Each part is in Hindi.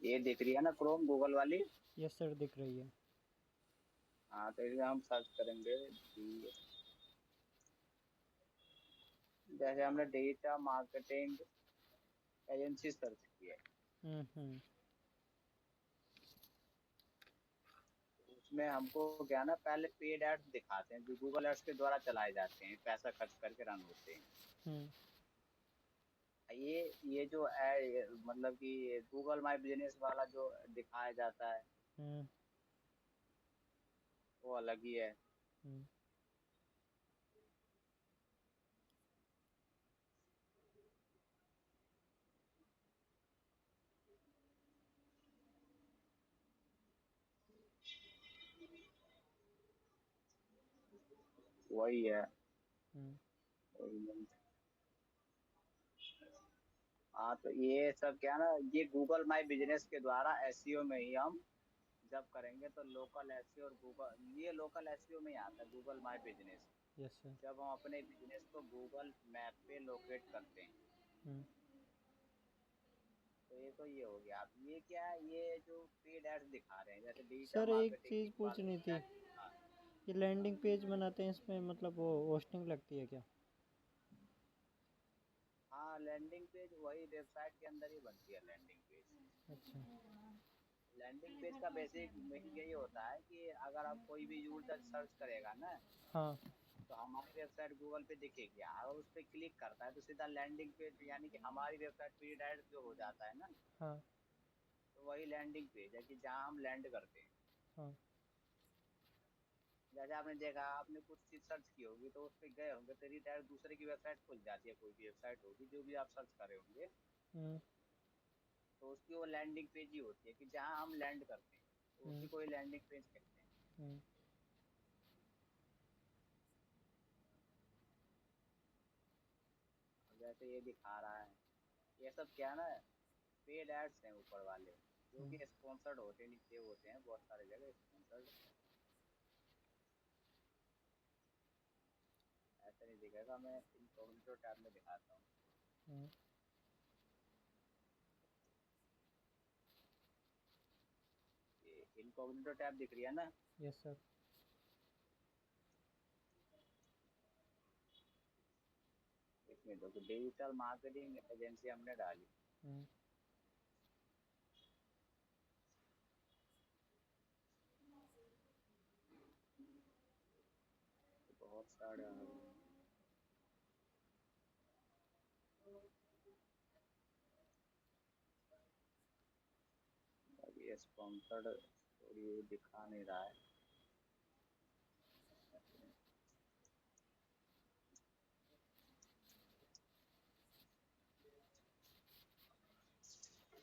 ये दिख रही है ना क्रोम गूगल वाली। यस सर, दिख रही है। हाँ तो इसमें हम सर्च करेंगे जैसे हमने डिजिटल मार्केटिंग एजेंसी सर्च किया है। हम्म। तो उसमें हमको क्या ना पहले पेड एड्स दिखाते हैं जो गूगल एड्स के द्वारा चलाए जाते हैं, पैसा खर्च करके रन होते हैं। हम्म। ये जो एड मतलब कि गूगल माई बिजनेस वाला जो दिखाया जाता है हम्म। वो अलग ही है। हम्म। वही है। हम्म। वही। हाँ तो ये सब क्या ना, ये गूगल माई बिजनेस के द्वारा एसईओ में ही हम जब करेंगे तो लोकल एसईओ और गूगल, ये लोकल एसईओ में ही आता है Google my business. Yes sir. जब हम अपने बिजनेस को गूगल मैप पे लोकेट करते हैं। हम्म। तो ये तो ये हो गया। अब ये क्या है, ये जो पेड एड्स दिखा रहे हैं जैसे डिजिटल सर एक मार्केटिंग चीज़ वाले पूछनी थी। वेबसाइट पे दिखा रहे हैं। ये लैंडिंग पेज बनाते हैं, इसमें मतलब वो होस्टिंग लगती है क्या? हाँ लैंडिंग पेज वही वेबसाइट के अंदर ही बनती है लैंडिंग पेज। अच्छा। लैंडिंग पेज का बेसिक मेन यही होता है कि अगर आप कोई भी यूजर सर्च करेगा ना हाँ। तो हमारी वेबसाइट गूगल पे दिखेगी। अगर उस पर क्लिक करता है तो सीधा लैंडिंग पेज यानी कि हमारी वेबसाइट पे डायरेक्ट जो हो जाता है ना, हाँ। तो वही लैंडिंग पेज है कि जहाँ हम लैंड करते हैं। हाँ। जैसे आपने देखा, आपने कुछ चीज सर्च की होगी तो उस पर गए होंगे तो डायरेक्ट दूसरे की वेबसाइट खुल जाती है, कोई भी वेबसाइट होगी जो भी आप सर्च करे होंगे हम्म। तो उसकी वो लैंडिंग पेज ही होती है कि जहाँ हम लैंड करते हैं, तो उसी हम्म। को ही लैंडिंग पेज कहते हैं। हम्म। अब जैसे ये दिखा रहा है, ये सब क्या ना पेड एड्स हैं ऊपर वाले, जो हम्म। कि स्पॉन्सर्ड होते हैं, नीचे होते हैं बहुत सारे जगह स्पॉन्सर्ड। ऐसा नहीं दिखेगा, मैं इनकॉग्निटो टैब में दिखाता हूँ। हम्म। ये इनकॉग्निटो टैब दिख रही है ना। Yes sir. इसमें देखो डिजिटल मार्केटिंग एजेंसी हमने डाली। हम्म। तो बहुत सारे आ गए। अभी स्पॉन्सर्ड थोड़ी दिखा नहीं रहा है।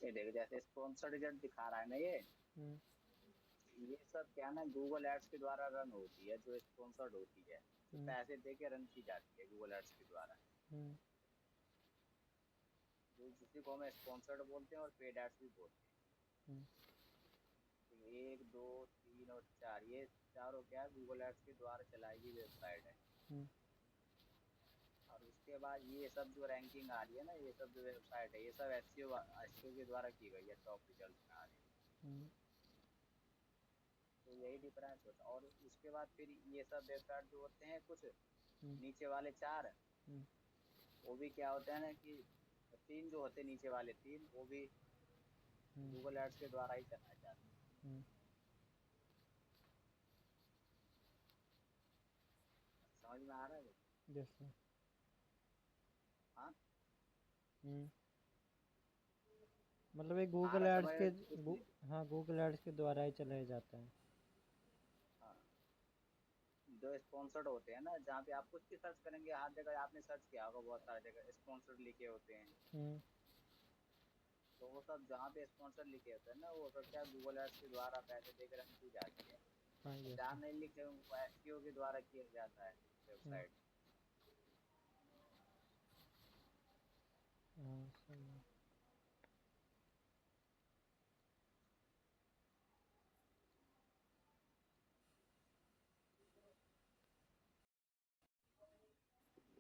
ये देखो जैसे स्पॉन्सर्ड रिजल्ट दिखा रहा है ना हम्म। ये सब क्या ना गूगल एड्स के द्वारा रन होती है, जो स्पॉन्सर्ड होती है, जो हम्म। पैसे दे के रन की जाती है गूगल एड्स के द्वारा। हम्म। जो जिसी को हम स्पॉन्सर्ड बोलते हैं और पेड एड्स भी बोलते हैं। हम्म। तो एक दो तीन और चार, ये चारों क्या है गूगल एड्स के द्वारा चलाई गई वेबसाइट है। हम्म। और उसके बाद ये सब जो रैंकिंग आ रही है ना, ये सब जो वेबसाइट है ये सब एसईओ एसईओ के द्वारा की गई है, टॉप रिजल्ट में आ रही है। हम्म। तो यही डिफरेंस होता है। और उसके बाद फिर ये सब वेबसाइट जो होते हैं कुछ हम्म। नीचे वाले चार, हम्म। वो भी क्या होता है ना कि तीन जो होते हैं नीचे वाले तीन, वो भी हम्म। गूगल एड्स के द्वारा ही चलाए जाते हैं। हम्म। समझ में आ रहा है? Yes sir. हाँ हम्म। मतलब ये आ गूगल रहा एड्स समझ के में कुछ नहीं। हाँ, गूगल एड्स के द्वारा ही चलाया जाता है। हाँ जो स्पॉन्सर्ड होते हैं ना, जहाँ पे आप कुछ भी सर्च करेंगे, हर जगह आपने सर्च किया होगा बहुत सारी जगह स्पॉन्सर्ड लिखे होते हैं। हम्म। तो वो सब जहाँ पे स्पॉन्सर लिखे होते हैं ना, वो सब क्या गूगल एड्स के द्वारा पैसे देकर रन की जाती है। हाँ और यस जहाँ सर। नहीं लिखे होंगे वो एसईओ के द्वारा किया जाता है हम्म। वेबसाइट। हाँ सही है।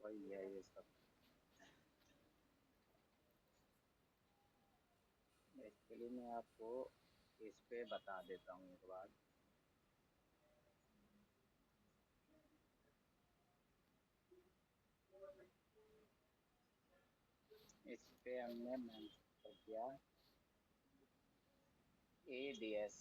वही है ये सब। एक्चुअली मैं आपको इस पे बता देता हूँ एक बार। इस पे हमने मेंशन कर दिया ADS।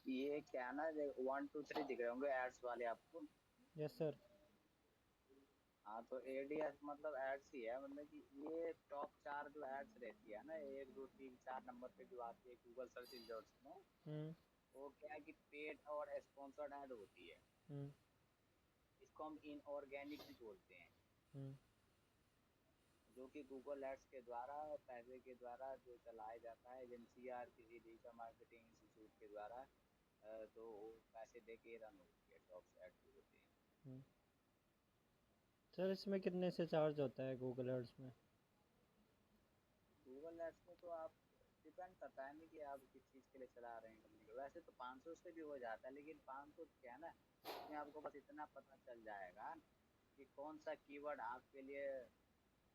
ये क्या ना 1 2 3 दिख रहे होंगे एड्स वाले आपको। Yes sir. हाँ तो ADS मतलब एड्स ही है, मतलब कि ये टॉप 4 जो एड्स रहती है ना 1 2 3 4 नंबर पे जो आती है गूगल सर्च रिजल्ट्स में, हम्म। वो क्या है कि पेड और स्पॉन्सर्ड ऐड होती है। हम्म। इसको हम इनऑर्गेनिक भी बोलते हैं, हम्म। जो कि गूगल एड्स के द्वारा पैसे के द्वारा जो चलाया जाता है एजेंसी या किसी डिजिटल मार्केटिंग इंस्टीट्यूट के द्वारा। तो वो पैसे दे के रन होती है, टॉप एड जो होते हैं। हम्म। सर इसमें कितने से चार्ज होता है गूगल एड्स में? गूगल एड्स में तो आप डिपेंड करता है नहीं कि आप किस चीज़ के लिए चला रहे हैं कंपनी को। वैसे तो 500 से भी हो जाता है, लेकिन 500 क्या है ना, इसमें आपको बस इतना पता चल जाएगा कि कौन सा कीवर्ड आपके लिए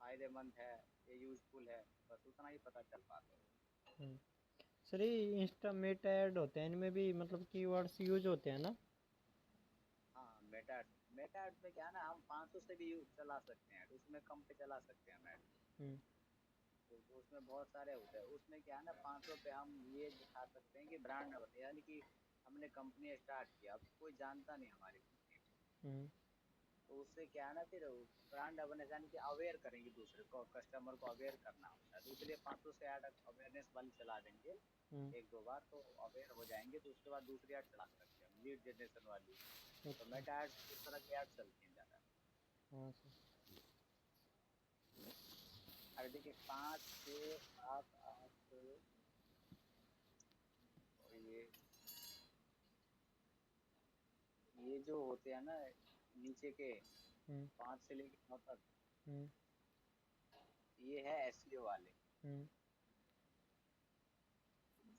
फायदेमंद है, ये यूजफुल है, बस उतना ही पता चल पाता है। हम्म। सर ये इंस्टा मेटा ऐड होते हैं, इनमें भी मतलब कीवर्ड्स यूज होते हैं ना? हाँ मेटा एड्स, मेटा एड्स में क्या है ना, हम 500 से भी चला सकते हैं, तो उसमें कम पे चला सकते हैं हम एड। हम्म। तो उसमें बहुत सारे होते हैं, उसमें क्या है ना 500 पे हम ये दिखा सकते हैं कि ब्रांड बने, यानी कि हमने कंपनी स्टार्ट किया, अब कोई जानता नहीं हमारी कंपनी को। हम्म। तो उससे क्या है ना फिर ब्रांड अवेयरनेस, यानी कि अवेयर करेंगे दूसरे को, कस्टमर को अवेयर करना होता है, तो इसलिए 500 से ऐड अवेयरनेस वाली चला देंगे हम्म। 1 2 बार, तो अवेयर हो जाएंगे, तो उसके बाद दूसरी ऐड चला सकते हैं हम, लीड जनरेशन वाली। तो अच्छा। मेटा एड्स इस तरह की ऐड चलती हैं ज़्यादा। हाँ सर। अरे देखिए 5 6 7 8, और ये जो होते हैं ना नीचे के हम्म। 5 से लेके 9 तक, हम्म। ये है एसईओ वाले, हम्म।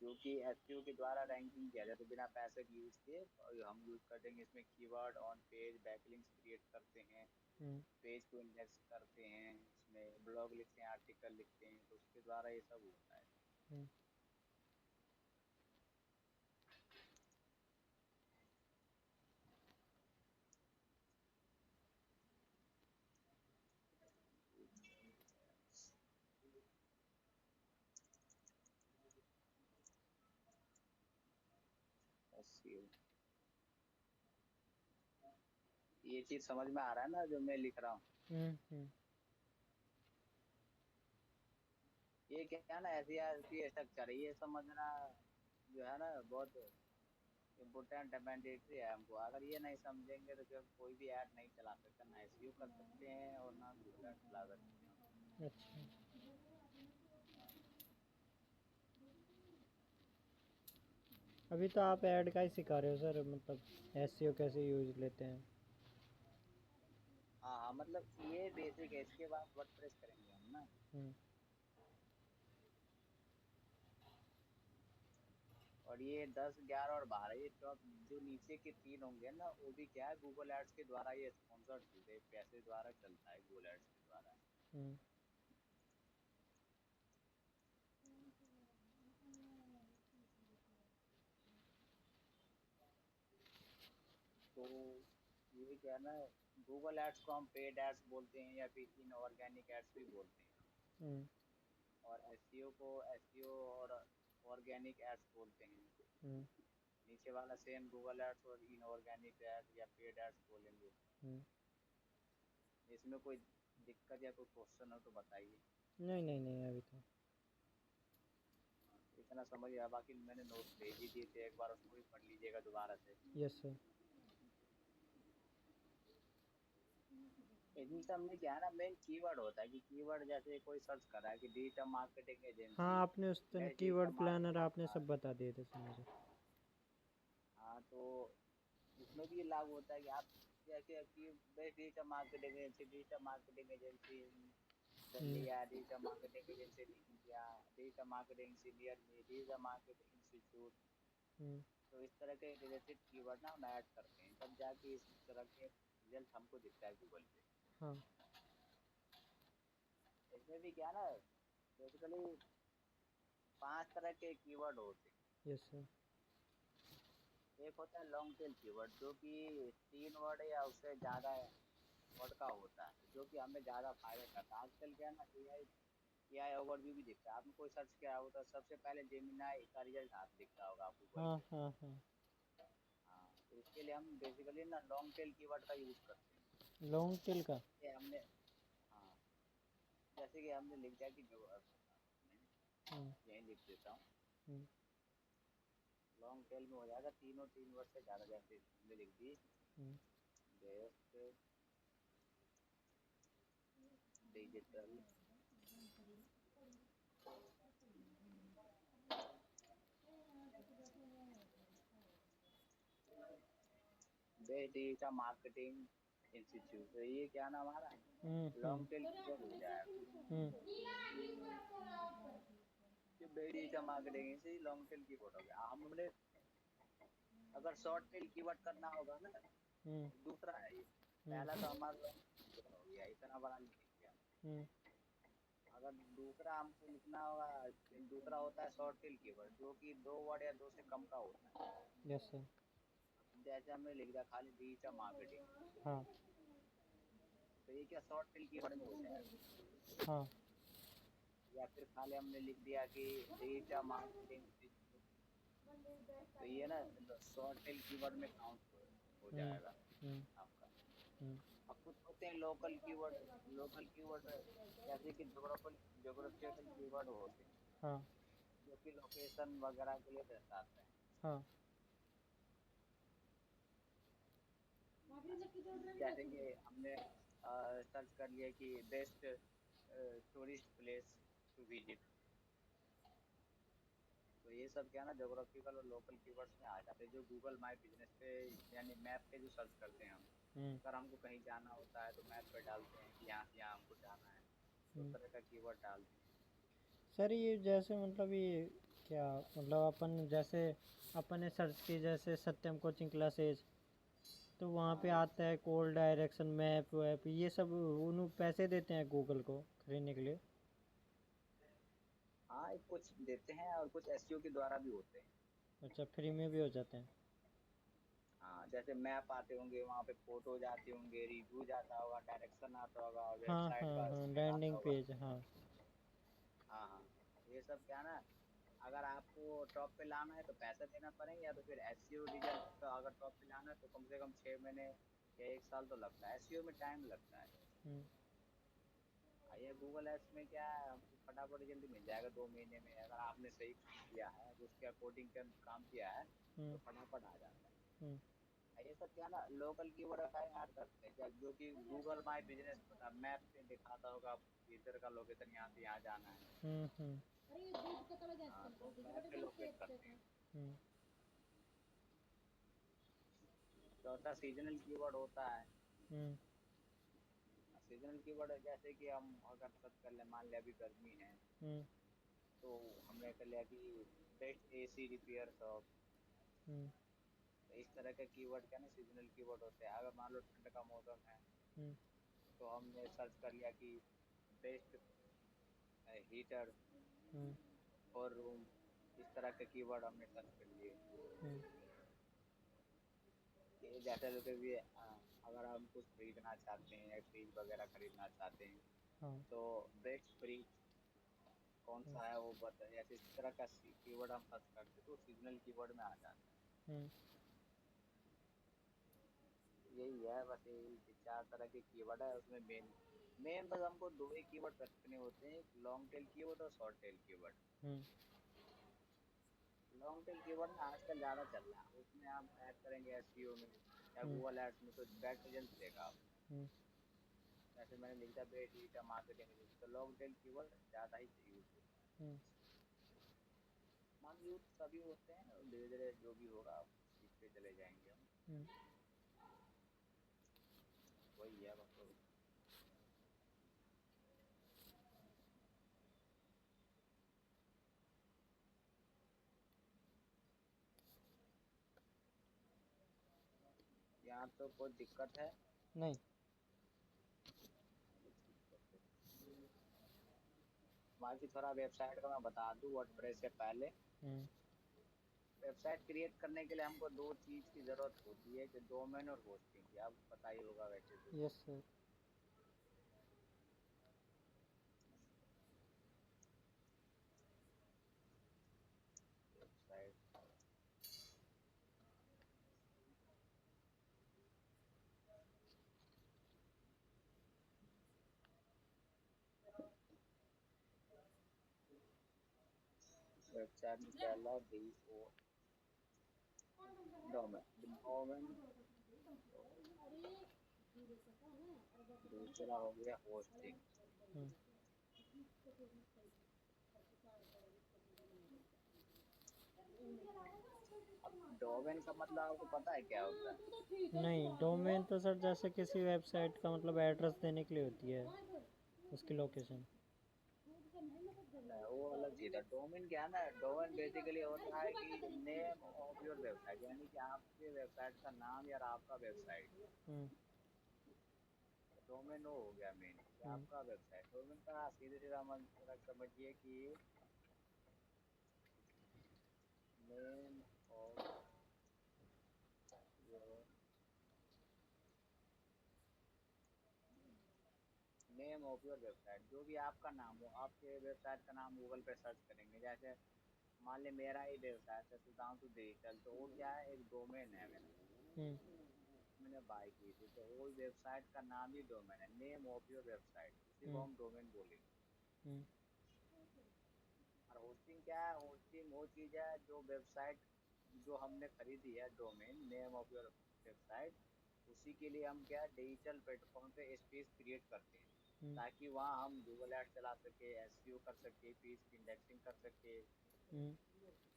जो कि एसईओ के द्वारा रैंकिंग किया जाए तो बिना पैसे के यूज किए, और हम यूज कर देंगे इसमें keyword on page backlinks create करते हैं, हम्म। पेज को इंडेक्स करते हैं, इसमें ब्लॉग लिखते हैं, आर्टिकल लिखते हैं, तो उसके द्वारा ये सब होता है। हम्म। एसईओ, ये चीज समझ में आ रहा है ना जो मैं लिख रहा हूँ? हम्म। हम्म। ये क्या है ना ऐसी ऐसी स्ट्रक्चर है, ये समझना जो है ना बहुत इम्पोर्टेंट है, मैंडेटरी है हमको। अगर ये नहीं समझेंगे तो फिर कोई भी ऐड नहीं चला सकता, ना एसईओ कर सकते हैं और ना गूगल ऐड चला सकते हैं। अच्छा। अभी तो आप ऐड का ही सिखा रहे हो सर, मतलब एसईओ कैसे यूज लेते हैं? हाँ हाँ, मतलब ये बेसिक है, इसके बाद वर्डप्रेस करेंगे हम ना। हम्म। और ये 10 11 और 12, ये टॉप जो नीचे के 3 होंगे ना, वो भी क्या है गूगल एड्स के द्वारा ये स्पॉन्सर्ड चीज है, पैसे द्वारा चलता है गूगल एड्स के द्वारा। हम्म। तो ये क्या है ना, गूगल एड्स को हम पेड एड्स बोलते हैं या फिर इनऑर्गेनिक एड्स भी बोलते हैं। हम्म। और एसईओ को एसईओ और ऑर्गेनिक एड्स बोलते हैं। हम्म। नीचे वाला सेम गूगल एड्स और इनऑर्गेनिक एड्स या पेड एड्स बोलेंगे। हम्म। इसमें कोई दिक्कत या कोई क्वेश्चन हो तो बताइए। नहीं नहीं नहीं, अभी तो। हाँ, तो इतना समझ गया, बाकी मैंने नोट्स भेज ही दिए थे, एक बार उसको भी पढ़ लीजिएगा दोबारा से। Yes sir. इन सब में क्या है ना, मेन कीवर्ड होता है कि कीवर्ड जैसे कोई सर्च कर रहा है कि डिजिटल मार्केटिंग हाँ, एजेंसी, आपने उस दिन best keyword digital planner marketing. आपने सब बता दिए थे सर मुझे। हाँ तो उसमें भी ये लागू होता है कि आप जैसे कि best digital marketing agency, digital marketing agency hmm. Delhi, या digital marketing agency India, digital marketing senior में, डिजिटल मार्केटिंग इंस्टीट्यूट। हम्म। तो इस तरह के रिलेटेड कीवर्ड ना हम ऐड करते हैं, तब जाके इस तरह के रिजल्ट हमको दिखता है गूगल पे। हाँ। इसमें भी क्या ना, बेसिकली 5 तरह के कीवर्ड होते हैं। Yes sir. एक होता है लॉन्ग टेल कीवर्ड, जो कि 3 वर्ड या उससे ज़्यादा वर्ड का होता है, जो कि हमें ज़्यादा फायदा करता है। आजकल क्या है ना, एआई ओवरव्यू भी दिखता है। आपने कोई सर्च किया हो तो सबसे पहले जेमिनाई का रिजल्ट आप दिखता होगा गूगल हाँ पे। हाँ हाँ। हाँ, तो इसके लिए हम बेसिकली ना लॉन्ग टेल कीवर्ड का यूज़ करते हैं। लॉन्ग टेल का। ये हमने, हाँ, जैसे कि हमने लिख दिया कि जो हम्म। यही लिख देता हूँ, हम्म। लॉन्ग टेल में हो जाएगा तीन वर्ड से ज़्यादा। जैसे हमने लिख दी hmm. Best digital best digital marketing institute, तो ये क्या नाम हमारा हम्म। लॉन्ग टेल कीवर्ड हो जाएगा। हम्म। कि बेस्ट डिजिटल मार्केटिंग से लॉन्ग टेल कीवर्ड हो गया। हमने अगर शॉर्ट टेल कीवर्ड करना होगा ना, हम्म। दूसरा है ये। हम्म। पहला तो हमारा लॉन्ग कीवर्ड हो गया, इतना बड़ा लिख दिया। हम्म। अगर दूसरा हमको लिखना होगा, दूसरा होता है शॉर्ट टेल कीवर्ड, जो कि 2 वर्ड या 2 से कम का होता है। Yes sir. जैसे हमने लिख दिया खाली डिजिटल मार्केटिंग, हाँ। तो ये क्या शॉर्ट टेल कीवर्ड में हो जाएगा। हाँ। या फिर खाली हमने लिख दिया कि डिजिटल मार्केटिंग, तो ये ना शॉर्ट टेल कीवर्ड में काउंट हो हम्म। जाएगा हम्म। आपका। हम्म। अब कुछ होते हैं लोकल कीवर्ड। लोकल कीवर्ड जैसे कि जोग्राफिकल कीवर्ड होते हैं, हाँ। जो कि लोकेशन वगैरह के लिए दर्शाते हैं। हाँ। जैसे कि हमने सर्च कर लिया कि best tourist place to visit, तो ये सब क्या ना जोग्राफिकल और लोकल कीवर्ड्स में आ जाते हैं, जो गूगल माई बिजनेस पे यानी मैप पे जो सर्च करते हैं हम। हम्म। अगर हमको कहीं जाना होता है तो मैप पे डालते हैं कि यहाँ से यहाँ हमको जाना है, तो उस हम्म। तरह का कीवर्ड डालते हैं। सर ये जैसे मतलब ये क्या मतलब अपन जैसे अपन ने सर्च की जैसे सत्यम कोचिंग क्लासेज, तो वहाँ पे हाँ आता है कॉल डायरेक्शन मैप वैप ये सब उन्हें पैसे देते हैं गूगल को खरीदने के लिए। हाँ, कुछ देते हैं और कुछ एसईओ के द्वारा भी होते हैं। अच्छा, फ्री में भी हो जाते हैं। हाँ, जैसे मैप आते होंगे, वहाँ पे फोटो जाते होंगे, रिव्यू जाता होगा, डायरेक्शन आता होगा, हाँ वेबसाइट हाँ का हाँ, स्क्रीन आता लैंडिंग होगा। पेज हाँ। हाँ हाँ, ये सब क्या ना, अगर आपको टॉप पे लाना है तो पैसा देना पड़ेगा, या तो फिर एसईओ रिजल्ट का अगर टॉप पे लाना है तो कम से कम 6 महीने या 1 साल तो लगता है, एसईओ में टाइम लगता है। हम्म। ये गूगल एड्स में क्या है, हमको फटाफट जल्दी मिल जाएगा 2 महीने में, अगर आपने सही काम किया है, उसके अकॉर्डिंग काम किया है, हम्म। तो फटाफट आ जाता है। हम्म। ये सब क्या ना लोकल कीवर्ड का ऐड करते हैं, जो कि गूगल माई बिजनेस पता मैप पे दिखाता होगा इधर का लोकेशन, यहाँ से यहाँ जाना है। हम्म। हाँ, तो मैप पे लोकेट करते हैं। हम्म। चौथा सीजनल कीवर्ड होता है। हम्म। सीजनल कीवर्ड जैसे कि हम अगर सर्च कर ले, मान लिया अभी गर्मी है, हम्म। तो हमने कर लिया कि बेस्ट एसी रिपेयर शॉप। हम्म। तो इस तरह के कीवर्ड क्या ना सीजनल कीवर्ड होते हैं। अगर मान लो ठंड का मौसम है, हम्म। तो हमने सर्च कर लिया कि बेस्ट हीटर हम्म। और रूम, इस तरह के कीवर्ड हमने सर्च कर लिए। हम्म। ये जैसे लोग भी अगर हम कुछ खरीदना चाहते हैं, फ्रिज वगैरह खरीदना चाहते हैं, हाँ। तो बेस्ट फ्रिज कौन हम्म। सा है वो बताइए, ऐसे इस तरह का कीवर्ड हम सर्च करते हैं तो सीजनल कीवर्ड में आ जाता है। हम्म। यही है, बस यही 4 तरह के कीवर्ड है उसमें। मेन मेन बस हमको 2 ही कीवर्ड रखने होते हैं, लॉन्ग टेल कीवर्ड और शॉर्ट टेल कीवर्ड। हम्म। लॉन्ग टेल कीवर्ड ना आजकल ज़्यादा चल रहा है, उसमें आप ऐड करेंगे एसईओ में या हम्म। गूगल एड्स में तो बैड रिजल्ट देगा आपको। हम्म। जैसे मैंने लिख दिया बे डेटा मार्केटिंग, तो लॉन्ग टेल कीवर्ड ज़्यादा ही चाहिए उसको। हम्म, मान यूज सभी होते हैं, और धीरे धीरे जो भी होगा सीखते चले जाएंगे हम। हम्म। वही है बस तो। यहाँ तो कोई दिक्कत है? नहीं। बाकी थोड़ा वेबसाइट का मैं बता दूँ वर्डप्रेस से पहले। हम्म। वेबसाइट क्रिएट करने के लिए हमको दो चीज़ की ज़रूरत होती है, कि डोमेन और होस्टिंग की। आपको पता ही होगा वैसे तो। Yes sir. वेबसाइट वेबसाइट में पहला डी ओ डोमेन, डोमेन। दूसरा हो गया होस्टिंग। हम्म। अब डोमेन का मतलब आपको पता है क्या होता है? नहीं, डोमेन तो सर जैसे किसी वेबसाइट का मतलब एड्रेस देने के लिए होती है, उसकी लोकेशन। वो अलग चीज़ है। डोमेन क्या है ना, डोमेन बेसिकली होता है कि नेम ऑफ योर वेबसाइट, यानी कि आपके वेबसाइट का नाम या आपका वेबसाइट। हम्म। डोमेन वो हो गया मेन कि हम्म। आपका वेबसाइट। डोमेन का सीधे सीधा मतलब समझिए कि name of your name of your website, जो भी आपका नाम हो। आपके वेबसाइट का नाम गूगल पे सर्च करेंगे, जैसे मान ले मेरा ही वेबसाइट है सुधांशु डिजिटल, तो वो क्या है, एक डोमेन है मेरा, हम्म। मैंने बाय की थी। तो वो वेबसाइट का नाम ही डोमेन है, नेम ऑफ योर वेबसाइट, उसी को हम्म। हम डोमेन बोलेंगे। हम्म। और होस्टिंग क्या है? होस्टिंग वो चीज़ है जो वेबसाइट जो हमने खरीदी है, domain name of your website, उसी के लिए हम क्या डिजिटल प्लेटफॉर्म पे स्पेस क्रिएट करते हैं, हम्म। ताकि वहाँ हम गूगल ऐड चला सके, एसईओ कर सके, पेज की इंडेक्सिंग कर सके, हम्म।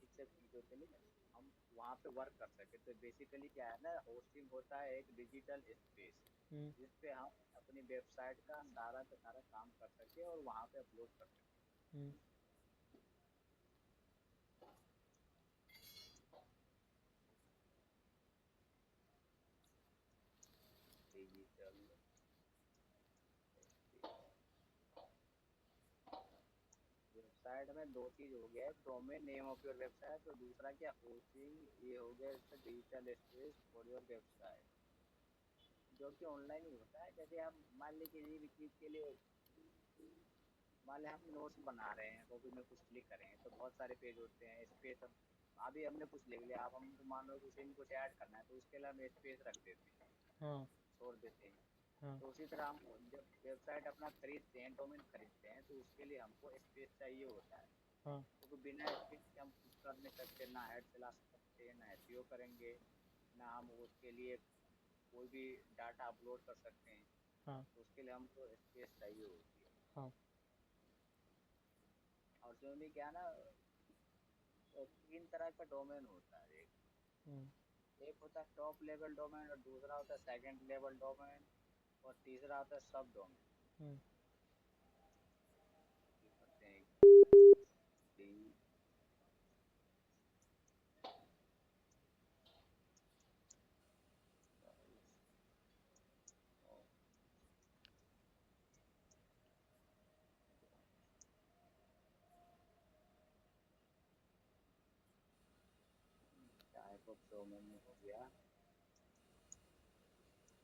इस सब चीज़ों के लिए हम वहाँ पे वर्क कर सके। तो बेसिकली क्या है ना, होस्टिंग होता है एक डिजिटल स्पेस, हम्म। जिस पे हम अपनी वेबसाइट का सारा का सारा काम कर सके और वहाँ पे अपलोड कर सके। हम्म। डिजिटल वेबसाइट में दो चीज हो गया, एक domain name of your website, और दूसरा क्या होस्टिंग। ये हो गया इसका digital space for your website, जो कि ऑनलाइन ही होता है। जैसे हम मान लीजिए किसी भी चीज के लिए, मान लें हम नोट्स बना रहे हैं, कॉपी में कुछ लिख रहे हैं, तो बहुत सारे पेज होते हैं, स्पेस हम अभी हमने कुछ लिख लिया, आप हमको मान लो उसी में कुछ ऐड करना है, तो उसके लिए हम स्पेस रख देते हैं, हाँ। छोड़ देते हैं। हाँ। तो उसी तरह हम जब वेबसाइट अपना खरीदते हैं, डोमेन खरीदते हैं, तो उसके लिए हमको स्पेस चाहिए होता है, हाँ। क्योंकि बिना स्पेस के हम कुछ कर नहीं सकते, ना ऐड चला सकते, ना एसईओ करेंगे, ना हम उसके लिए कोई भी डाटा अपलोड कर सकते हैं। हाँ। तो उसके लिए हमको स्पेस चाहिए होती है। हाँ। और जो भी क्या ना, तीन तरह का डोमेन होता है। हम्म। एक होता है टॉप लेवल डोमेन, और दूसरा होता है सेकंड लेवल डोमेन, और तीसरा होता है सब डोमेन। हम्म। करते हैं डी टाइप ऑफ डोमेन हो गया,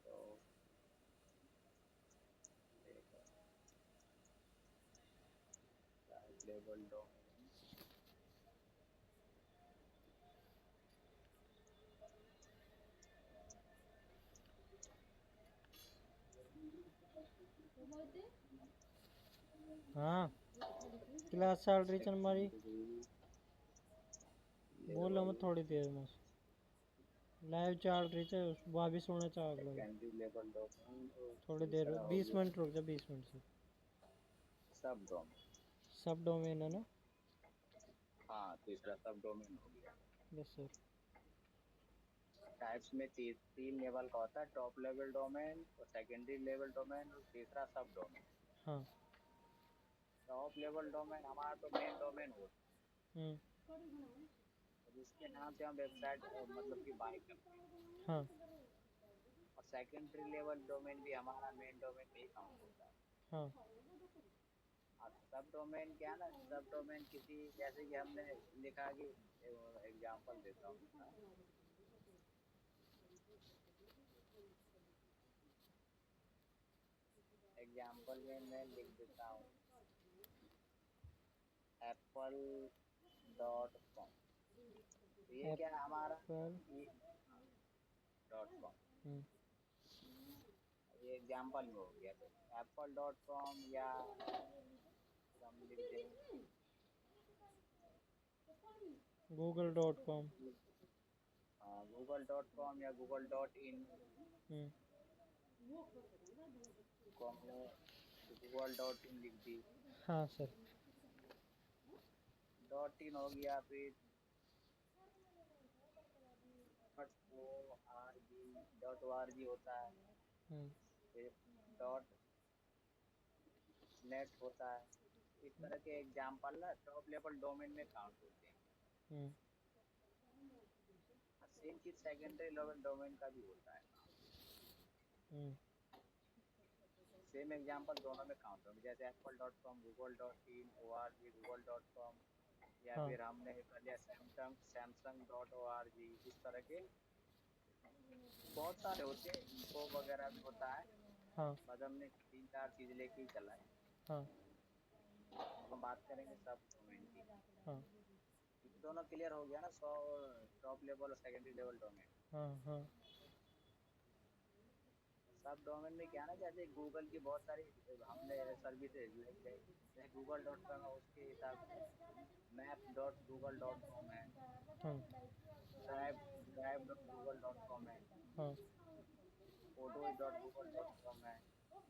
तो टाइप लेवल डोमेन, हाँ। क्लास चल रही चल हमारी, सेकेंडरी बोलो लेवल मैं थोड़ी देर में। लाइव चल रही है वो भी सुनना चाहो लोग सेकेंडरी लेवल डोमेन और थोड़ी देर तीसरा हो 20 गया मिनट रुक जा 20 मिनट से सब डोमेन। सब डोमेन है ना हाँ, तीसरा सब डोमेन हो गया। यस सर टाइप्स में तीन लेवल का होता है, टॉप लेवल डोमेन और सेकेंडरी लेवल डोमेन और तीसरा सब डोमेन। हाँ टॉप लेवल डोमेन हमारा तो मेन डोमेन होता हम्म है, जिसके नाम से हम वेबसाइट मतलब कि बाय करते हैं। हाँ और सेकेंडरी लेवल डोमेन भी हमारा मेन डोमेन में ही काउंट होता है। हाँ अब सब डोमेन क्या ना, सब डोमेन किसी, जैसे कि हमने लिखा कि एग्जांपल देता हूँ इसका। एग्जांपल में मैं लिख देता हूँ apple.com। तो ये क्या है हमारा, एप्पल ये .com, हम्म ये एग्जांपल में हो गया। तो apple.com या हम लिख दें google.com google.com या google.in हम्म को हमने google.in लिख दी। हाँ सर .in हो गया, फिर .org होता है, हम्म फिर .net होता है। इस तरह के एग्जांपल ना टॉप लेवल डोमेन में काउंट होते हैं। हम्म सेम चीज सेकेंडरी लेवल डोमेन का भी होता है। हम्म सेम एग्जांपल दोनों में काउंट होंगे, जैसे apple.com, google.in, org, google.com, या हाँ फिर हमने कर लिया samsung.org। इस तरह के बहुत सारे होते हैं, इन्फो वगैरह भी होता है। हाँ बस हमने 3-4 चीज लेके ही चला है। हाँ अब हम बात करेंगे सब डोमेन की। हाँ ये दोनों क्लियर हो गया ना, सौ टॉप लेवल और सेकेंडरी लेवल डोमेन। हाँ हाँ सब डोमेन में क्या ना, जैसे गूगल की बहुत सारी हमने सर्विसेज जैसे google.com है, उसके हिसाब से map.google.com है, हाँ drive.google.com है, हाँ photos.google.com है।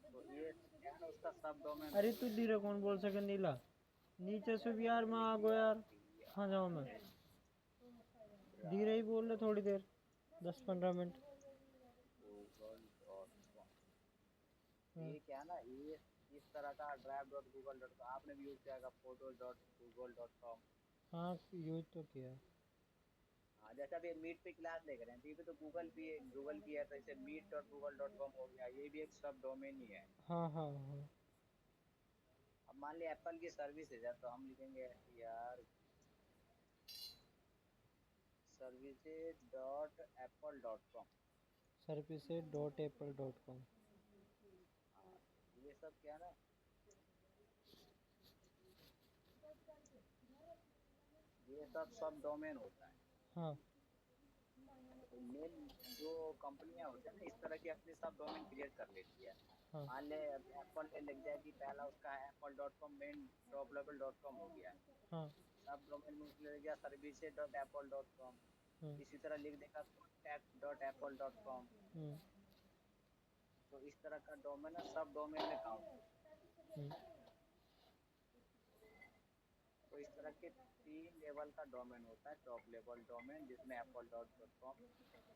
तो ये क्या है ना, उसका सब डोमेन अरे हो तू गया। धीरे कौन बोल सके नीला नीचे से भी यार मैं आ गो यार कहाँ जाऊँ मैं धीरे ही बोल रहे थोड़ी देर 10-15 मिनट google.com। हाँ ये क्या है ना, ये इस तरह का drive.google.com आपने भी यूज किया होगा, photos.google.com। हाँ यूज तो किया हाँ, जैसे अभी मीट पे क्लास देख रहे हैं, तो ये भी तो गूगल की है, तो इसे meet.google.com हो गया, ये भी एक सब डोमेन ही है। हाँ हाँ हाँ अब मान लिया एप्पल की सर्विसेज है, तो हम लिखेंगे यार services.apple.com। services.apple.com हाँ, ये सब क्या ना, ये सब डोमेन होता है। हाँ तो मेन जो कंपनियां होती है ना, इस तरह की अपने सब डोमेन क्रिएट कर लेती है। हाँ मान ले एप्पल ने लिख दिया कि पहला उसका apple.com main top level .com हो गया, हाँ सब डोमेन में उसने लिख दिया services.apple.com। हम्म इसी तरह लिख देगा contact.apple.com। हम्म तो इस तरह का डोमेन है, सब डोमेन में काउंट होता है। हम्म तो इस तरह के 3 लेवल का डोमेन होता है, टॉप लेवल डोमेन जिसमें apple.com,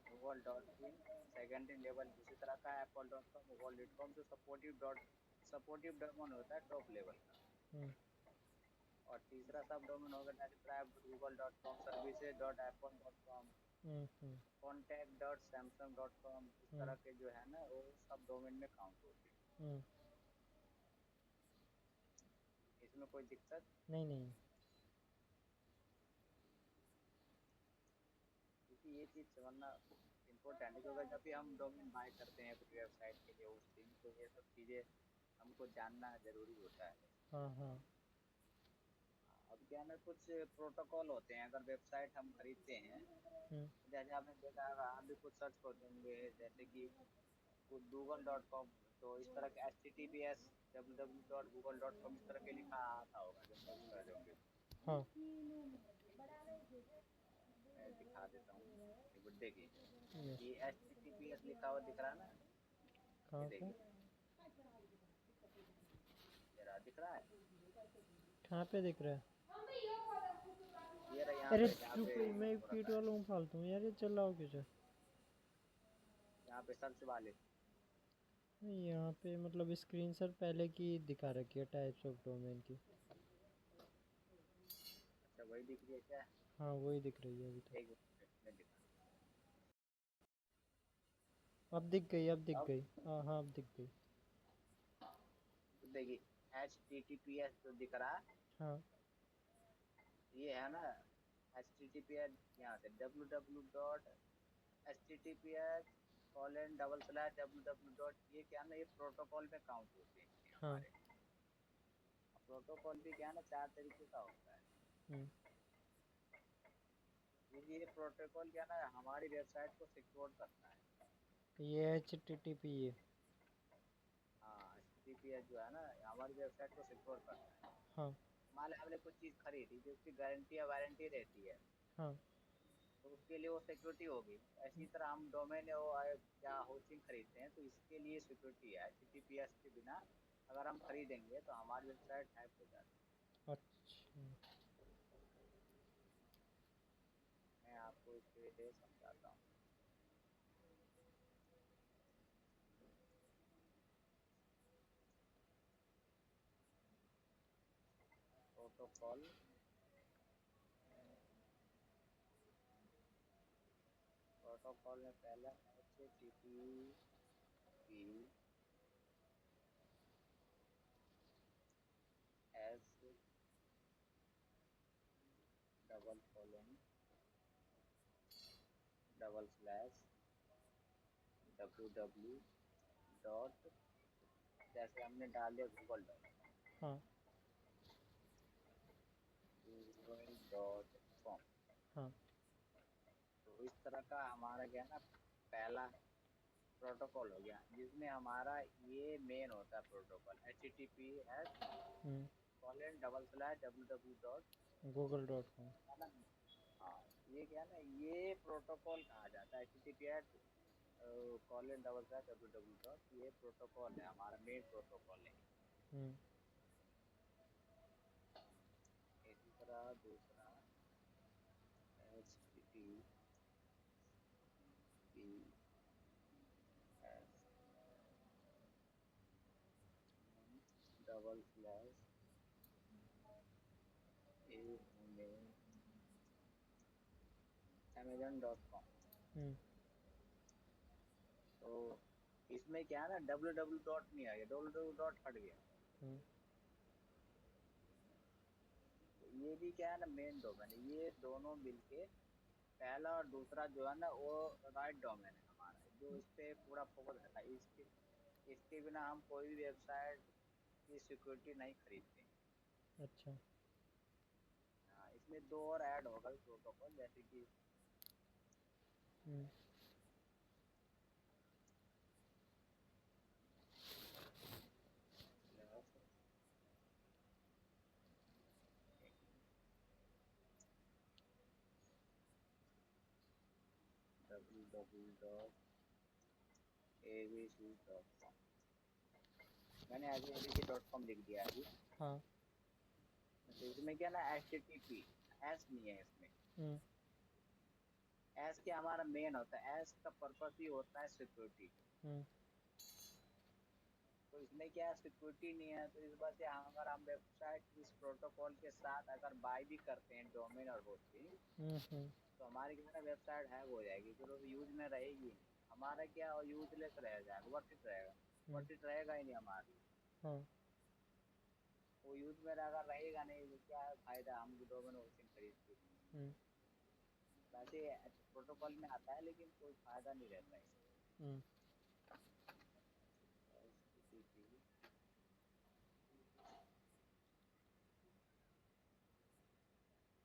google.in, सेकेंडरी लेवल उसी तरह का apple.com, google.com, जो सपोर्टिव डोमेन होता है टॉप लेवल का। हम्म और तीसरा सब डोमेन होगा जैसे drive.google.com, services.apple.com, हम्म contact.samsung.com। इस हम्म तरह के जो है ना, वो सब डोमेन में काउंट होते हैं। हम्म इसमें कोई दिक्कत, नहीं नहीं क्योंकि ये चीज़ समझना इम्पोर्टेंट है, क्योंकि जब भी हम डोमेन बाय करते हैं अपनी वेबसाइट के लिए होस्टिंग, तो ये सब चीज़ें हमको जानना जरूरी होता है। हाँ हाँ अब क्या है ना, कुछ प्रोटोकॉल होते हैं अगर वेबसाइट हम खरीदते हैं। हम्म जैसे आपने देखा होगा, आप भी कुछ सर्च करते होंगे, जैसे कि google.com, तो इस तरह के https www.google.com इस तरह के लिखा आता होगा जब सर्च कर रहे होंगे। हाँ मैं दिखा देता हूँ देखिए यस। ये HTTPS लिखा हुआ दिख रहा है ना, ये कहाँ पे? देखिए जरा दिख रहा है, कहाँ पे दिख रहा है? ये रहा यहाँ अरे पे जहाँ चुप पे ही, मैं वो पीट रखा है, वाला हूँ फालतू में यार, ये चल रहा हो कैसे? यहाँ पे सर्च वाले। नहीं, यहाँ पे मतलब स्क्रीन सर पहले की दिखा रखी है, टाइप्स ऑफ डोमेन की। अच्छा वही दिख रही है क्या? हाँ वही दिख रही है अभी तो। एक मिनट में दिखा, अब दिख गई, अब दिख अब गई। हाँ हाँ, अब दिख गई। तो देखिए HTTPS जो दिख रहा है हाँ ये है ना, HTTPS यहाँ से www.https://www. ये क्या ना, ये प्रोटोकॉल में काउंट होते हैं ये हाँ। हमारे। प्रोटोकॉल भी क्या है ना 4 तरीके का होता है। हम्म, ये प्रोटोकॉल क्या ना हमारी वेबसाइट को सिक्योर करता है। ये HTTP है। हाँ HTTPS जो है ना हमारी वेबसाइट को सिक्योर करता है। हाँ मान लो हमने कुछ चीज़ खरीदी जो उसकी गारंटी या वारंटी रहती है, हाँ। तो उसके लिए वो सिक्योरिटी होगी। इसी तरह हम डोमेन या होस्टिंग खरीदते हैं तो इसके लिए सिक्योरिटी है। HTTPS के बिना अगर हम खरीदेंगे तो हमारी वेबसाइट हैक हो जाती अच्छा। है। मैं आपको इसे समझाता हूँ। प्रोटोकॉल, प्रोटोकॉल में पहला HTTPS double colon double slash www. जैसे हमने डाल दिया हाँ google.com, हाँ। तो इस तरह का हमारा क्या है ना पहला प्रोटोकॉल हो गया जिसमें हमारा ये मेन होता है protocol HTTPS hmm. Colon double slash www. google.com। है ना। हाँ ये क्या है ना ये प्रोटोकॉल कहा जाता है HTTPS colon double slash www. ये प्रोटोकॉल है हमारा मेन प्रोटोकॉल है। हम्म। इसी तरह दूसरा HTTPS डबल स्लैश amazon.com। हम्म। तो इसमें क्या है ना www डॉट नहीं आ गया, www डॉट हट गया। हम्म। तो ये भी क्या है ना मेन डोमेन है। ये दोनों मिलके पहला और दूसरा जो है ना वो राइट डोमेन है हमारा, जो इस पे पूरा फोकस रहता है। इसके इसके बिना हम कोई भी वेबसाइट की सिक्योरिटी नहीं खरीदते। अच्छा। हाँ, इसमें दो और ऐड होगा प्रोटोकॉल जैसे कि हम्म। www.abc.com। मैंने abc.com लिख दिया अभी। हाँ। तो इसमें क्या ना HTTP एस नहीं है इसमें। हम्म। एस क्या हमारा मेन होता है, एस का पर्पस ही होता है सिक्योरिटी। हम्म। तो इसमें क्या सिक्योरिटी नहीं है, तो इस वजह से अगर हम वेबसाइट इस प्रोटोकॉल के साथ अगर बाय भी करते हैं डोमेन और होस्टिंग, हम्म। तो हमारी क्या वेबसाइट हैक हो जाएगी, फिर वो यूज में रहेगी नहीं। हमारा क्या यूजलेस रह जाएगा, वर्थ इट रहेगा, हम्म। वर्थ इट रहेगा ही नहीं हमारा। हाँ। वो यूज में अगर रहेगा नहीं तो क्या फायदा हम डोमेन होस्टिंग खरीद के। हम्म। वैसे प्रोटोकॉल में आता है लेकिन कोई फायदा नहीं रहता है हम्म। इसका।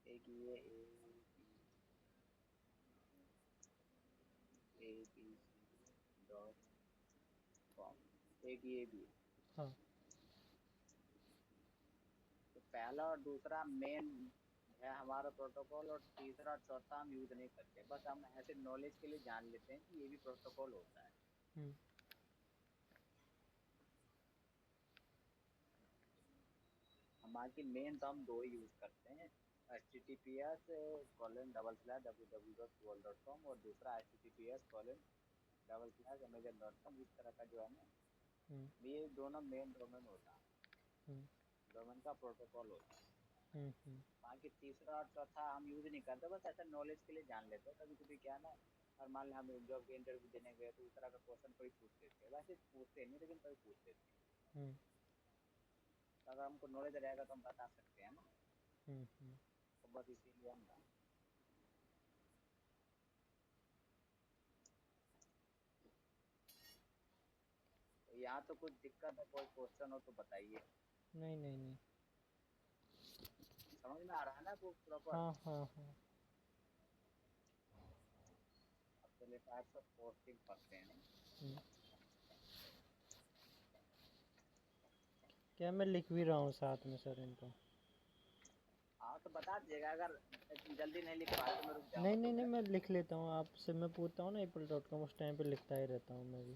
एक ये abc.com, एक ये भी है। हाँ। तो पहला और दूसरा मेन है हमारा प्रोटोकॉल, और तीसरा और चौथा हम यूज नहीं करते, बस हम ऐसे नॉलेज के लिए जान लेते हैं कि ये भी प्रोटोकॉल होता है। हम्म, हम बाकी मेन तो हम दो ही यूज करते हैं, https://www.google.com, और दूसरा https://amazon.com, इस तरह का जो है ना, हम्म, ये दोनों मेन डोमेन होता है, हम्म, डोमेन का प्रोटोकॉल होता है। हम्म, बाकी तीसरा और चौथा हम यूज नहीं करते, बस ऐसा नॉलेज के लिए जान लेते हैं। कभी कभी क्या है ना, और मान लो हम जॉब के इंटरव्यू देने गए तो इस तरह का क्वेश्चन कोई पूछ लेते हैं, वैसे पूछते नहीं लेकिन कोई पूछ लेते हैं, हम्म, तो अगर हमको नॉलेज रहेगा तो हम बता सकते हैं ना, हम्म। तो बस इसीलिए हम ना। तो यहाँ तो कुछ दिक्कत है, कोई क्वेश्चन हो तो बताइए। नहीं, नहीं, नहीं। समझ में आ रहा है ना वो प्रॉपर? हाँ, हाँ, हाँ। अब चलिए टाइप्स ऑफ पोस्टिंग पढ़ते हैं। हम्म। क्या मैं लिख भी रहा हूँ साथ में सर इनको? हाँ तो बता दीजिएगा, अगर जल्दी नहीं लिख पा रहे तो मैं रुक नहीं, जाऊंगा नहीं, थोड़ी नहीं, देर। मैं लिख लेता हूँ आपसे, मैं पूछता हूँ ना apple.com, उस टाइम पे लिखता ही रहता हूँ मैं भी।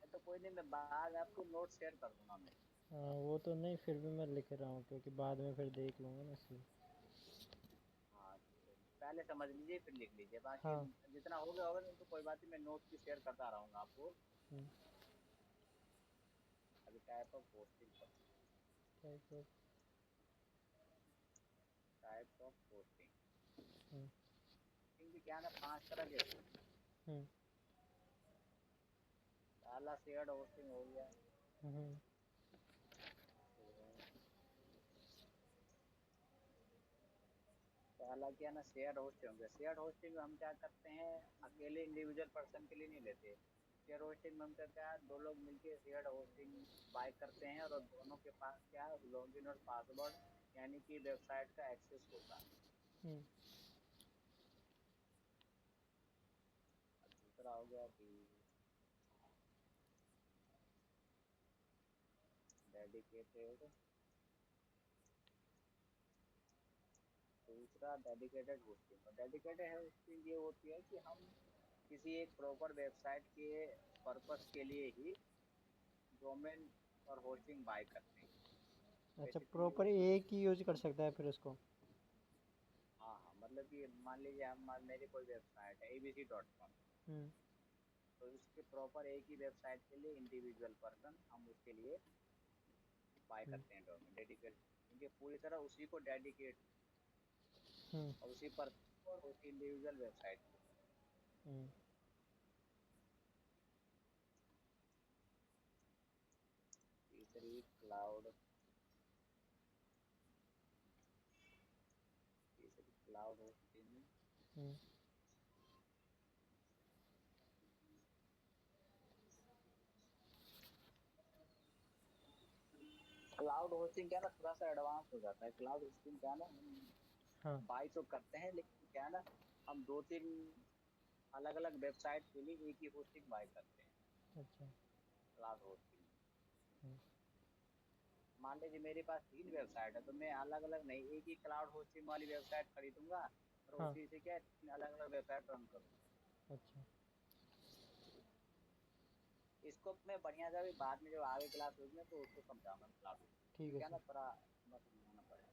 तो कोई नहीं, मैं बाद में आपको नोट शेयर कर दूंगा मैं। हाँ, वो तो नहीं, फिर भी मैं लिख रहा हूँ क्योंकि बाद में फिर देख लूँगा ना इसलिए। हाँ तो पहले समझ लीजिए फिर लिख लीजिए, बाकी हाँ। जितना हो गया होगा नहीं तो कोई बात नहीं, मैं नोट भी शेयर करता रहूंगा आपको। हम्म। अभी टाइप ऑफ पोस्टिंग पर, type of. Types of posting, hmm, posting भी क्या है ना, 5 तरह के होते हैं। हम्म, पहला शेयर्ड होस्टिंग हो गया, हम्म, तो पहला क्या ना शेयर होस्टिंग हो गया। शेयर होस्टिंग में हम क्या करते हैं, अकेले इंडिविजुअल पर्सन के लिए नहीं लेते। शेयर होस्टिंग में हम क्या है, दो लोग मिलके शेयर होस्टिंग बाय करते हैं, और दोनों के पास क्या है, लॉगिन और पासवर्ड, यानी कि वेबसाइट का एक्सेस होता है। हम्म। और दूसरा हो गया कि डेडिकेटेड, दूसरा डेडिकेटेड होस्टिंग। और डेडिकेटेड होस्टिंग ये होती है कि हम किसी एक प्रॉपर वेबसाइट के पर्पस के लिए ही डोमेन और होस्टिंग बाय करते हैं। अच्छा, बेसिकली प्रॉपर उसी, एक ही यूज कर सकता है फिर उसको? हाँ हाँ, मतलब कि मान लीजिए हम, मेरी कोई वेबसाइट है abc.com, हम्म, तो उसके प्रॉपर एक ही वेबसाइट के लिए इंडिविजुअल पर्सन हम उसके लिए बाय हम्म, करते हैं डोमेन डेडिकेट, क्योंकि पूरी तरह उसी को डेडिकेट, हम्म, और उसी पर्सन को और उसी इंडिविजुअल वेबसाइट को। हम्म। तीसरी क्लाउड, तीसरी क्लाउड होस्टिंग। हम्म। क्लाउड होस्टिंग क्या है ना, थोड़ा सा एडवांस हो जाता है। क्लाउड होस्टिंग क्या है ना, हम हाँ। बाई तो करते हैं, लेकिन क्या है ना, हम दो तीन अलग अलग वेबसाइट के लिए एक ही होस्टिंग बाय करते हैं, अच्छा। Cloud hosting. हम्म, मान लीजिए मेरे पास 3 वेबसाइट है, तो मैं अलग अलग नहीं, एक ही क्लाउड होस्टिंग वाली वेबसाइट खरीदूंगा, और हाँ। उसी से क्या 3 अलग अलग वेबसाइट रन करूंगा। अच्छा। इसको मैं बढ़िया से अभी बाद में जब आगे क्लास होगी ना तो उसको समझाऊंगा क्लाउड होस्टिंग, ठीक अभी है क्या सर। ना थोड़ा बस समझाना पड़ेगा।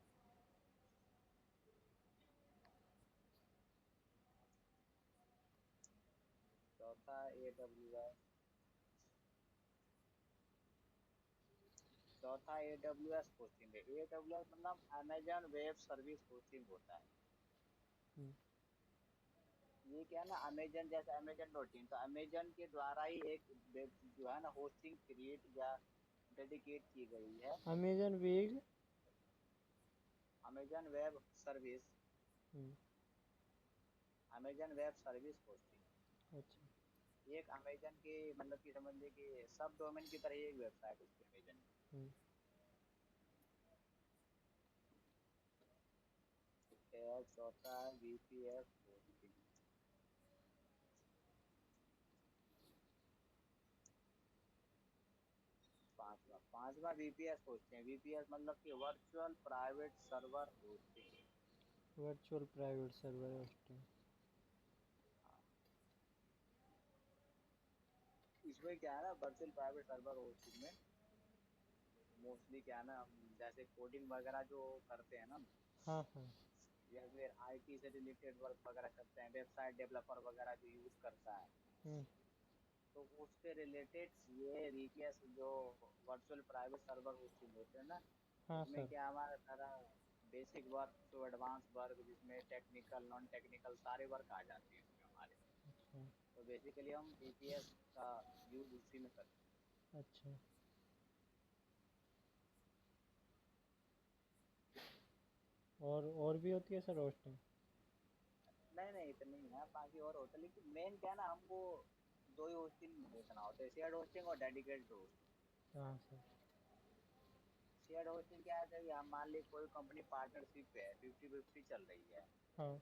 चौथा AWS, चौथा AWS होस्टिंग है। AWS मतलब अमेजन वेब सर्विस होस्टिंग होता है। हम्म, ये क्या है ना, अमेजन जैसे अमेजन डॉट इन, तो अमेजन के द्वारा ही एक वेब जो है ना होस्टिंग क्रिएट या डेडिकेट की गई है। अमेजन वेग। अमेजन वेब सर्विस, हम्म। अमेजन वेब सर्विस होस्टिंग, अच्छा। एक अमेजन के मतलब कि समझ लीजिए कि सब डोमेन की तरह ही एक वेबसाइट उसकी अमेजन की। हम्म। ठीक है, चौथा VPS होस्टिंग। पांचवा VPS होस्टिंग। VPS मतलब कि virtual private server hosting. Virtual private server hosting. इसमें क्या है ना, वर्चुअल प्राइवेट सर्वर होस्टिंग में मोस्टली क्या है ना, हम जैसे कोडिंग वगैरह जो करते हैं ना, हाँ हाँ। या फिर आईटी से रिलेटेड वर्क वगैरह करते हैं, वेबसाइट डेवलपर वगैरह जो यूज करता है, हम्म, तो उसके रिलेटेड ये वीपीएस जो वर्चुअल प्राइवेट सर्वर होस्टिंग होते हैं ना, हाँ उसमें सर। क्या हमारा सारा basic work to advance work, जिसमें टेक्निकल नॉन टेक्निकल सारे वर्क आ जाते हैं इसमें हमारे। अच्छा। तो बेसिकली हम वीपीएस का यूज उसी में करते हैं। अच्छा। और भी होती है सर होस्टिंग? नहीं नहीं, इतनी ही है, बाकी और होता है, लेकिन मेन क्या है ना, हमको दो ही होस्टिंग देखना होता है, शेयर्ड होस्टिंग और डेडिकेटेड होस्टिंग। हाँ सर। शेयर्ड होस्टिंग क्या है, जब हम मान ली कोई कंपनी पार्टनरशिप पे है, 50-50 चल रही है, हाँ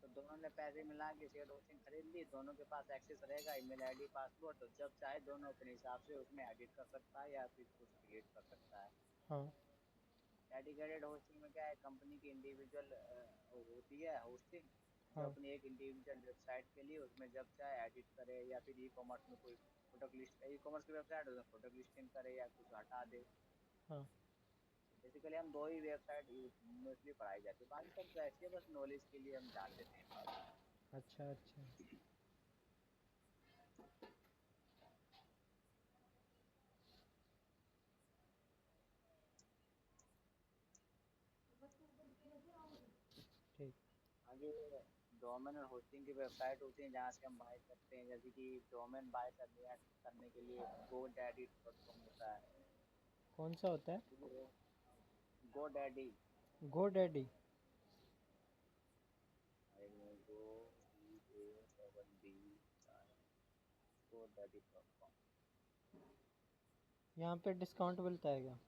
तो दोनों ने पैसे मिला के शेयर होस्टिंग खरीद ली, दोनों के पास एक्सेस रहेगा, ईमेल आईडी पासवर्ड, तो जब चाहे दोनों अपने हिसाब से उसमें एडिट कर सकता है या फिर कुछ क्रिएट कर सकता है। हाँ। डेडिकेटेड होस्टिंग में क्या है, कंपनी की इंडिविजुअल होती है होस्टिंग, जो हाँ। अपनी एक इंडिविजुअल वेबसाइट के लिए उसमें जब चाहे एडिट करे, या फिर ई कॉमर्स में कोई प्रोडक्ट लिस्ट, ई कॉमर्स की वेबसाइट उसमें प्रोडक्ट लिस्टिंग करे या कुछ हटा दे। हाँ। बेसिकली हम दो ही वेबसाइट मोस्टली पढ़ाई जाती है, बाकी सब तो ऐसी है, बस नॉलेज के लिए हम जान लेते हैं बस। अच्छा अच्छा। ठीक। आगे डोमेन और होस्टिंग की वेबसाइट होती है जहाँ से हम बाय करते हैं, जैसे कि डोमेन बाय करने के लिए GoDaddy.com होता है। कौन सा होता है? GoDaddy, GoDaddy। GoDaddy.com। यहाँ पे डिस्काउंट मिलता है क्या?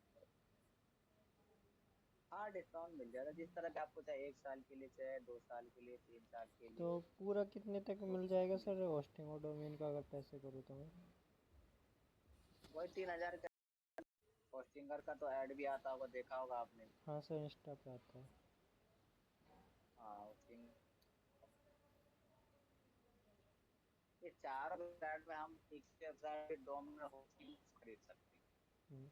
हाँ, डिस्काउंट मिल जाएगा, जिस तरह का आपको चाहे, 1 साल के लिए चाहे, 2 साल के लिए, 3 साल के तो लिए। पूरा कितने तक तो मिल जाएगा सर होस्टिंग और डोमेन का, अगर पैसे करूँ तो मैं? वही 3,000 का। होस्टिंगर का तो ऐड भी आता होगा, देखा होगा आपने। हाँ सर, इंस्टा पे आता है। हाँ, होस्टिंग। ये चार वेबसाइट में हम एक ही वेबसाइट डोमेन होस्टिंग खरीद सकते हैं। हम्म,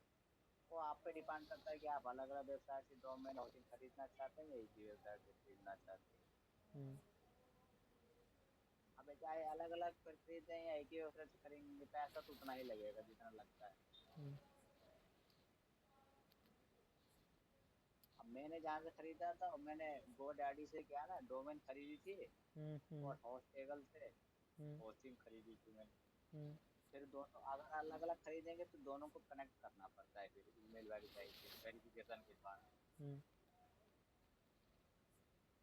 वो आप पे डिपेंड करता है कि आप अलग अलग वेबसाइट से डोमेन होस्टिंग खरीदना चाहते हैं या एक ही वेबसाइट से खरीदना चाहते हैं। हम्म, अब चाहे अलग अलग खरीदें या एक ही वेबसाइट से खरीदेंगे, पैसा तो उतना ही लगेगा जितना लगता है। हम्म, अब मैंने जहाँ से खरीदा था, मैंने GoDaddy से क्या ना डोमेन खरीदी थी, हम्म, हम्म, और हॉस्टेगल से हम्म, होस्टिंग खरीदी थी मैंने। हम्म, फिर दोनों अगर अलग अलग खरीदेंगे तो दोनों को कनेक्ट करना पड़ता है, फिर ईमेल वेरिफिकेशन के बाद। हम्म,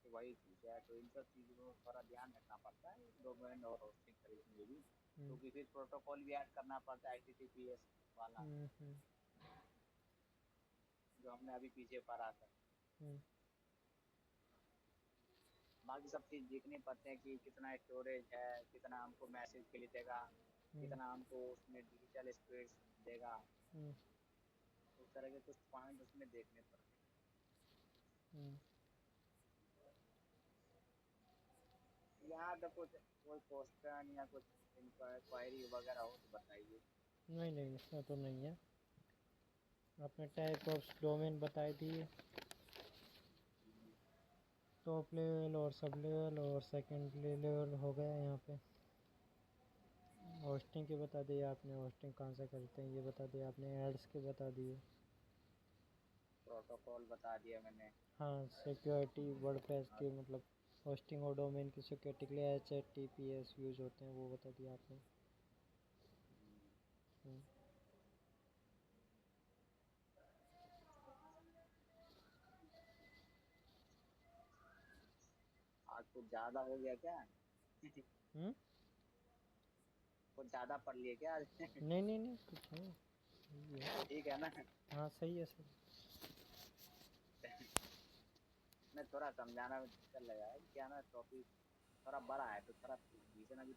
तो वही चीज़ है, तो इन सब चीज़ों को थोड़ा ध्यान रखना पड़ता है डोमेन और होस्टिंग खरीदने में भी, हम्म, क्योंकि फिर प्रोटोकॉल भी ऐड करना पड़ता है, HTTPS वाला, हम्म, जो हमने अभी पीछे पढ़ा था। हम्म, बाकी सब चीज़ देखने पड़ते हैं कि कितना स्टोरेज है, कितना हमको मैसेज के लिए देगा, हम्म, कितना हमको उसमें डिजिटल स्पेस देगा। हम्म, उस तरह के कुछ पॉइंट उसमें देखने पड़ते हैं। हम्म। यहाँ तो कुछ कोई क्वेश्चन या कुछ इंक्वायरी वगैरह हो तो बताइए। नहीं नहीं, इसमें तो नहीं है। आपने टाइप ऑफ डोमेन बताई दिए, टॉप लेवल और सब लेवल और सेकेंडरी लेवल हो गया यहाँ पे। होस्टिंग के बता दिए आपने, होस्टिंग कहाँ से करते हैं ये बता दिया आपने, एड्स के बता दिए। प्रोटोकॉल बता दिया मैंने। हाँ, सिक्योरिटी वर्डप्रेस की मतलब होस्टिंग और डोमेन की सिक्योरिटी के लिए HTTPS यूज होते हैं, वो बता दिया आपने। हम्म, आज कुछ ज्यादा हो गया क्या? हम्म? कुछ ज्यादा पढ़ लिए क्या आज? नहीं नहीं नहीं, कुछ नहीं, सही है। ठीक है ना? हाँ सही है सर। मैं थोड़ा समझाना में दिक्कत लगा है, क्या ना टॉपिक थोड़ा बड़ा है, तो थोड़ा रीजन अभी